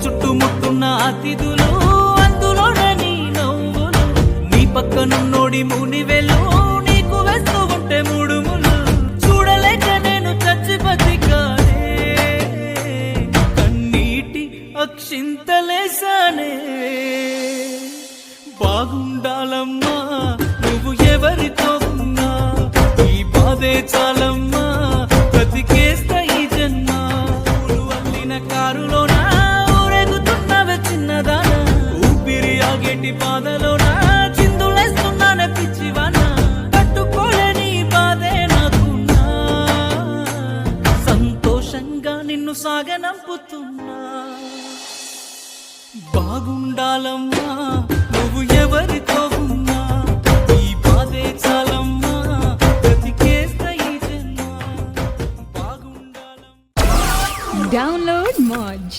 చుట్టుముట్టున్న అతిథులు, అందులోనే నీ నవ్వులు, నీ పక్కనున్నోడి మునివెలు, నీకు వేస్తూ ఉంటే ముడుములు, చూడలేక నేను చచ్చి బతికానే, కన్నీటి అక్షింతలేసానే. బాగుండాలమ్మా నువ్వు ఎవరితో ఉన్నా, ఈ బాధే చాలమ్మా బ్రతికేస్తా ఈ జన్మ. పూలు అల్లిన కారులోనా ఊరేగుతున్నవే చిన్నదానా, ఊపిరి ఆగేటి బాధలోనా చిందులేస్తున్నానే పిచ్చివానా, తట్టుకోలేని బాధే నాకున్నా, సంతోషంగా నిన్ను సాగనంపుతున్నా. బాగుండాలమ్మా నువ్వు ఎవరితో ఉన్నా, ఈ బాధే చాలమ్మా బ్రతికేస్తా ఈ జన్మ. బాగుండాలమ్మా. Download Moj.